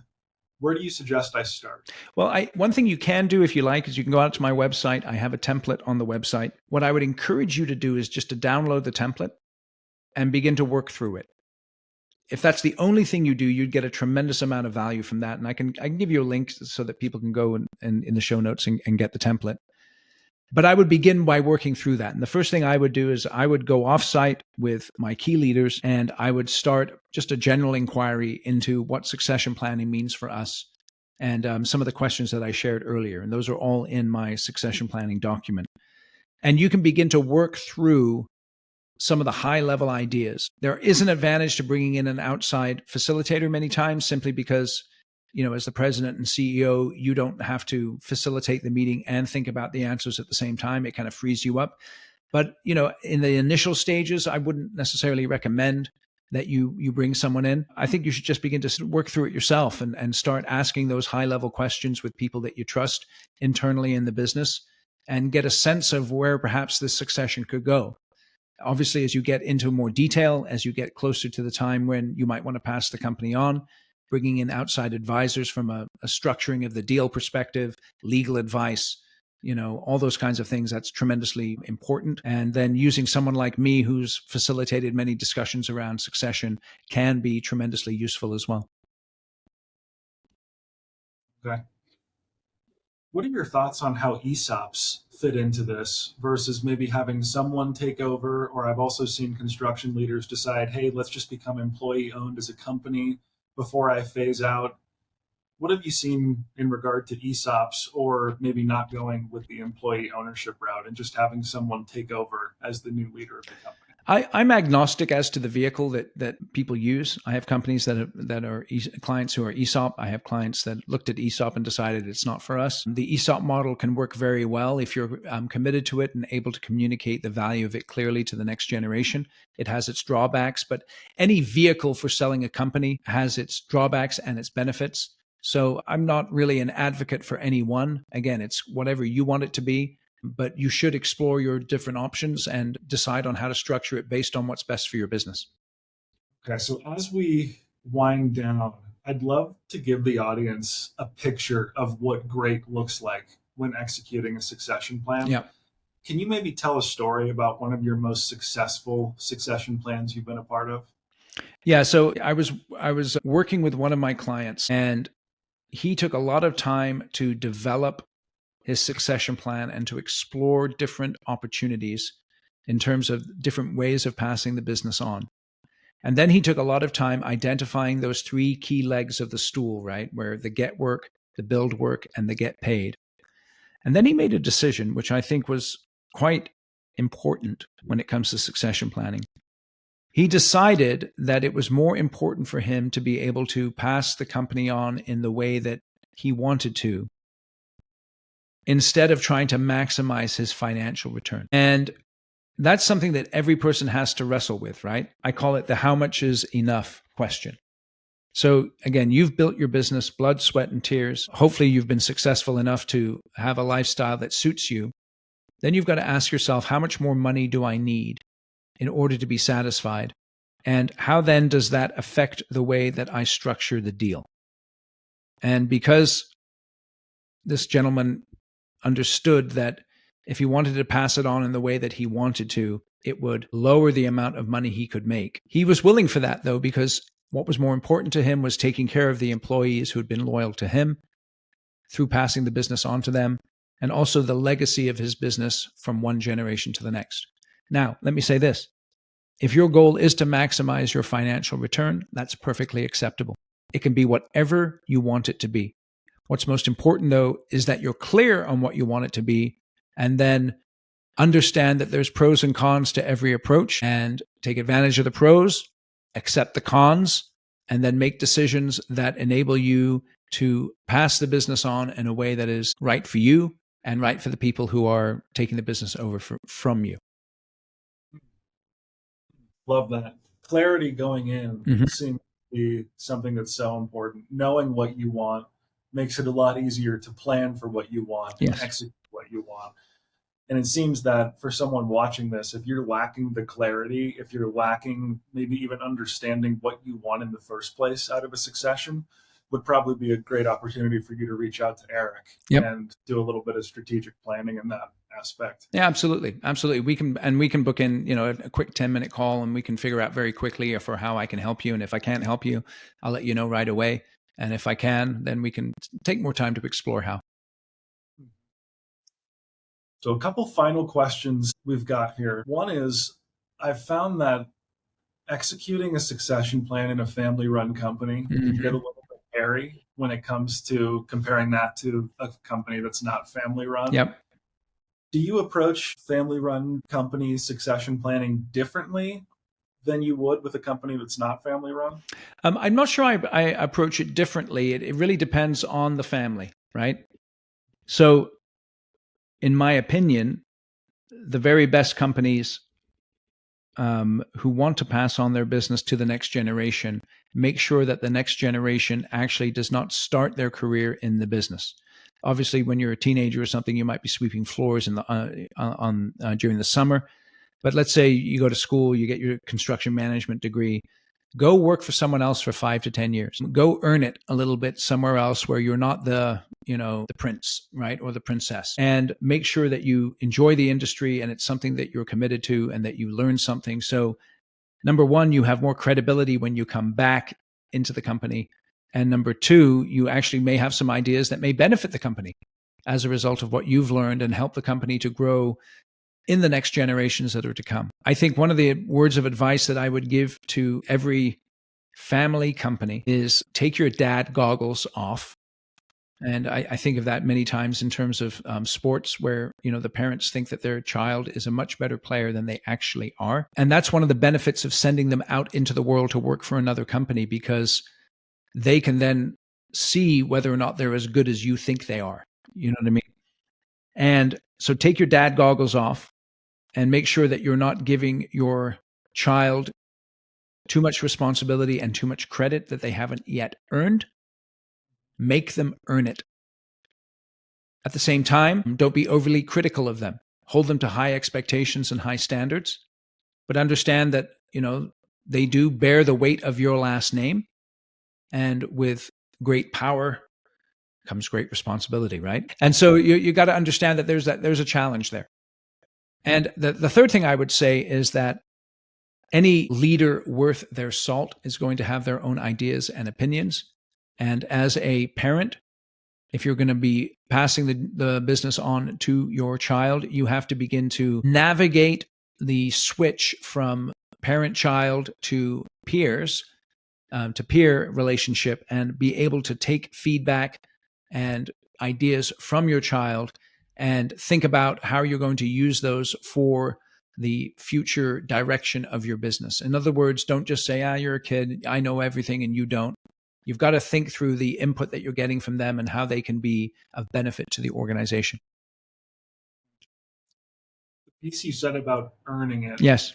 where do you suggest I start? Well, one thing you can do if you like is you can go out to my website. I have a template on the website. What I would encourage you to do is just to download the template and begin to work through it. If that's the only thing you do, you'd get a tremendous amount of value from that. And I can give you a link so that people can go and in the show notes and get the template. But I would begin by working through that. And the first thing I would do is I would go offsite with my key leaders and I would start just a general inquiry into what succession planning means for us and some of the questions that I shared earlier. And those are all in my succession planning document. And you can begin to work through some of the high level ideas. There is an advantage to bringing in an outside facilitator many times simply because, as the president and CEO, you don't have to facilitate the meeting and think about the answers at the same time. It kind of frees you up. But, in the initial stages, I wouldn't necessarily recommend that you bring someone in. I think you should just begin to work through it yourself and start asking those high level questions with people that you trust internally in the business and get a sense of where perhaps this succession could go. Obviously, as you get into more detail, as you get closer to the time when you might want to pass the company on, bringing in outside advisors from a structuring of the deal perspective, legal advice, all those kinds of things, that's tremendously important. And then using someone like me who's facilitated many discussions around succession can be tremendously useful as well. Okay. What are your thoughts on how ESOPs fit into this versus maybe having someone take over? Or I've also seen construction leaders decide, hey, let's just become employee owned as a company before I phase out. What have you seen in regard to ESOPs or maybe not going with the employee ownership route and just having someone take over as the new leader of the company? I'm agnostic as to the vehicle that people use. I have companies that are clients who are ESOP. I have clients that looked at ESOP and decided it's not for us. The ESOP model can work very well if you're committed to it and able to communicate the value of it clearly to the next generation. It has its drawbacks, but any vehicle for selling a company has its drawbacks and its benefits. So I'm not really an advocate for any one. Again, it's whatever you want it to be. But you should explore your different options and decide on how to structure it based on what's best for your business. Okay, so as we wind down, I'd love to give the audience a picture of what great looks like when executing a succession plan. Yeah. Can you maybe tell a story about one of your most successful succession plans you've been a part of? Yeah, so I was working with one of my clients and he took a lot of time to develop his succession plan and to explore different opportunities in terms of different ways of passing the business on. And then he took a lot of time identifying those three key legs of the stool, right? Where the get work, the build work, and the get paid. And then he made a decision, which I think was quite important when it comes to succession planning. He decided that it was more important for him to be able to pass the company on in the way that he wanted to, instead of trying to maximize his financial return. And that's something that every person has to wrestle with, right? I call it the how much is enough question. So again, you've built your business, blood, sweat, and tears. Hopefully you've been successful enough to have a lifestyle that suits you. Then you've got to ask yourself, how much more money do I need in order to be satisfied? And how then does that affect the way that I structure the deal? And because this gentleman understood that if he wanted to pass it on in the way that he wanted to, it would lower the amount of money he could make. He was willing for that, though, because what was more important to him was taking care of the employees who had been loyal to him through passing the business on to them, and also the legacy of his business from one generation to the next. Now, let me say this. If your goal is to maximize your financial return, that's perfectly acceptable. It can be whatever you want it to be. What's most important, though, is that you're clear on what you want it to be, and then understand that there's pros and cons to every approach, and take advantage of the pros, accept the cons, and then make decisions that enable you to pass the business on in a way that is right for you and right for the people who are taking the business over from you. Love that. Clarity going in Mhm. seems to be something that's so important. Knowing what you want makes it a lot easier to plan for what you want and Yes. execute what you want. And it seems that for someone watching this, if you're lacking the clarity, if you're lacking maybe even understanding what you want in the first place out of a succession, would probably be a great opportunity for you to reach out to Eric Yep. and do a little bit of strategic planning in that aspect. Yeah, absolutely. Absolutely. We can book in, a quick 10-minute call, and we can figure out very quickly if or how I can help you. And if I can't help you, I'll let you know right away. And if I can, then we can take more time to explore how. So a couple final questions we've got here. One is, I've found that executing a succession plan in a family-run company can get a little bit hairy when it comes to comparing that to a company that's not family-run. Yep. Do you approach family-run company succession planning differently than you would with a company that's not family-run? I'm not sure I approach it differently. It really depends on the family, right? So, in my opinion, the very best companies who want to pass on their business to the next generation make sure that the next generation actually does not start their career in the business. Obviously, when you're a teenager or something, you might be sweeping floors during the summer. But let's say you go to school, you get your construction management degree, go work for someone else for 5 to 10 years. Go earn it a little bit somewhere else where you're not the prince, right? Or the princess. And make sure that you enjoy the industry and it's something that you're committed to and that you learn something. So number one, you have more credibility when you come back into the company. And number two, you actually may have some ideas that may benefit the company as a result of what you've learned and help the company to grow in the next generations that are to come. I think one of the words of advice that I would give to every family company is take your dad goggles off. And I think of that many times in terms of sports where, the parents think that their child is a much better player than they actually are. And that's one of the benefits of sending them out into the world to work for another company, because they can then see whether or not they're as good as you think they are. You know what I mean? And so take your dad goggles off and make sure that you're not giving your child too much responsibility and too much credit that they haven't yet earned. Make them earn it. At the same time, don't be overly critical of them. Hold them to high expectations and high standards, but understand that, they do bear the weight of your last name. And with great power comes great responsibility, right? And so you got to understand that there's a challenge there. And the third thing I would say is that any leader worth their salt is going to have their own ideas and opinions. And as a parent, if you're going to be passing the business on to your child, you have to begin to navigate the switch from parent-child to peers, to peer relationship, and be able to take feedback and ideas from your child and think about how you're going to use those for the future direction of your business. In other words, don't just say, you're a kid, I know everything and you don't. You've got to think through the input that you're getting from them and how they can be of benefit to the organization. piece you said about earning it, Yes.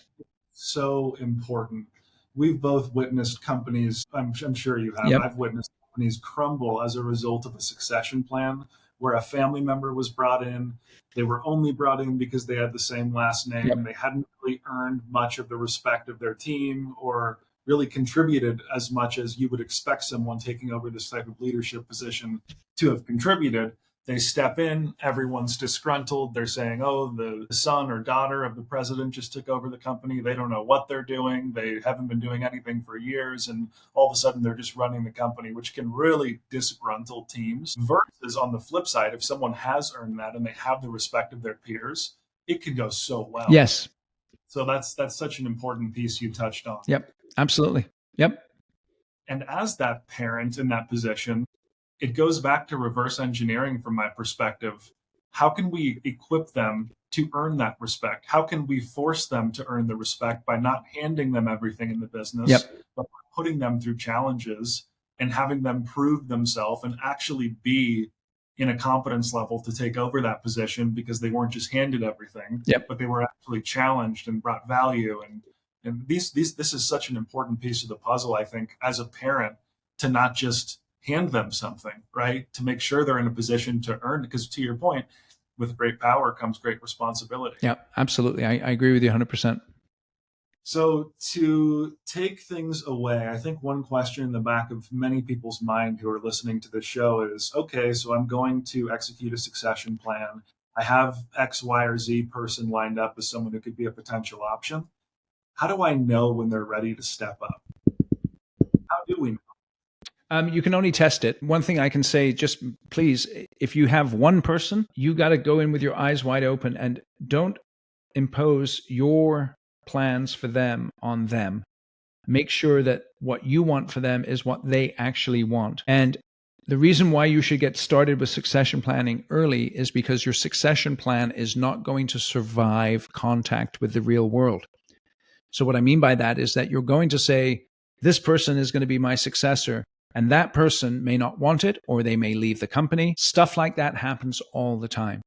so important. We've both witnessed companies, I'm sure you have, Yep. I've witnessed companies crumble as a result of a succession plan where a family member was brought in. They were only brought in because they had the same last name. Yep. They hadn't really earned much of the respect of their team or really contributed as much as you would expect someone taking over this type of leadership position to have contributed. They step in, everyone's disgruntled. They're saying, oh, the son or daughter of the president just took over the company. They don't know what they're doing. They haven't been doing anything for years. And all of a sudden, they're just running the company, which can really disgruntle teams. Versus on the flip side, if someone has earned that and they have the respect of their peers, it can go so well. Yes. So that's such an important piece you touched on. Yep. Absolutely. Yep. And as that parent in that position, it goes back to reverse engineering from my perspective. How can we equip them to earn that respect? How can we force them to earn the respect by not handing them everything in the business, Yep. but putting them through challenges and having them prove themselves and actually be in a competence level to take over that position because they weren't just handed everything, Yep. but they were actually challenged and brought value. And this is such an important piece of the puzzle, I think, as a parent, to not just hand them something, right? To make sure they're in a position to earn, because to your point, with great power comes great responsibility. Yeah, absolutely. I agree with you 100%. So to take things away, I think one question in the back of many people's mind who are listening to this show is, okay, so I'm going to execute a succession plan. I have X, Y, or Z person lined up as someone who could be a potential option. How do I know when they're ready to step up? How do we know? You can only test it. One thing I can say, just please, if you have one person, you got to go in with your eyes wide open and don't impose your plans for them on them. Make sure that what you want for them is what they actually want. And the reason why you should get started with succession planning early is because your succession plan is not going to survive contact with the real world. So what I mean by that is that you're going to say, this person is going to be my successor. And that person may not want it, or they may leave the company. Stuff like that happens all the time.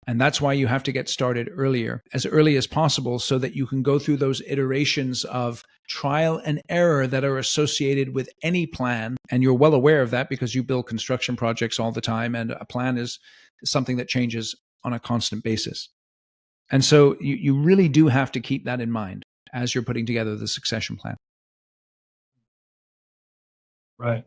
And that's why you have to get started earlier, as early as possible, so that you can go through those iterations of trial and error that are associated with any plan. And you're well aware of that because you build construction projects all the time. And a plan is something that changes on a constant basis. And so you really do have to keep that in mind as you're putting together the succession plan. Right.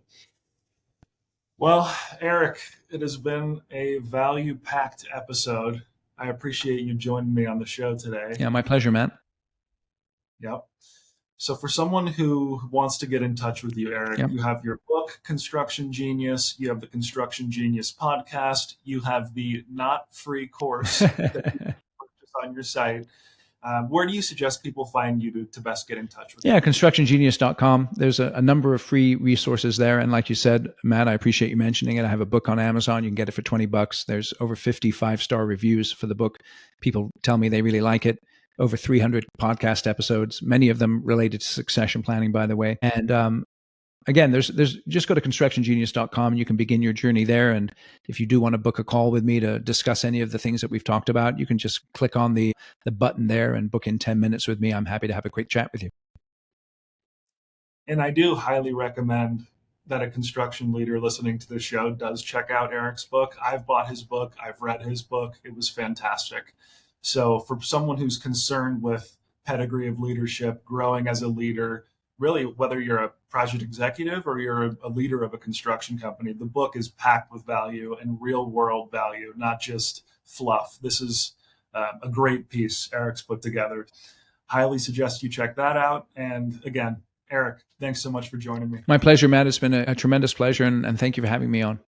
Well, Eric, it has been a value-packed episode. I appreciate you joining me on the show today. Yeah, my pleasure, Matt. Yep. So for someone who wants to get in touch with you, Eric, Yep. you have your book, Construction Genius. You have the Construction Genius podcast. You have the not free course that you can purchase on your site. Where do you suggest people find you to best get in touch with you? Yeah, constructiongenius.com. There's a number of free resources there. And like you said, Matt, I appreciate you mentioning it. I have a book on Amazon. You can get it for $20. There's over 50 5-star reviews for the book. People tell me they really like it. Over 300 podcast episodes, many of them related to succession planning, by the way. And again, there's just go to constructiongenius.com and you can begin your journey there. And if you do want to book a call with me to discuss any of the things that we've talked about, you can just click on the button there and book in 10 minutes with me. I'm happy to have a quick chat with you. And I do highly recommend that a construction leader listening to this show does check out Eric's book. I've bought his book. I've read his book. It was fantastic. So for someone who's concerned with pedigree of leadership, growing as a leader, really, whether you're a project executive or you're a leader of a construction company, the book is packed with value and real world value, not just fluff. This is a great piece Eric's put together. Highly suggest you check that out. And again, Eric, thanks so much for joining me. My pleasure, Matt. It's been a tremendous pleasure. And thank you for having me on.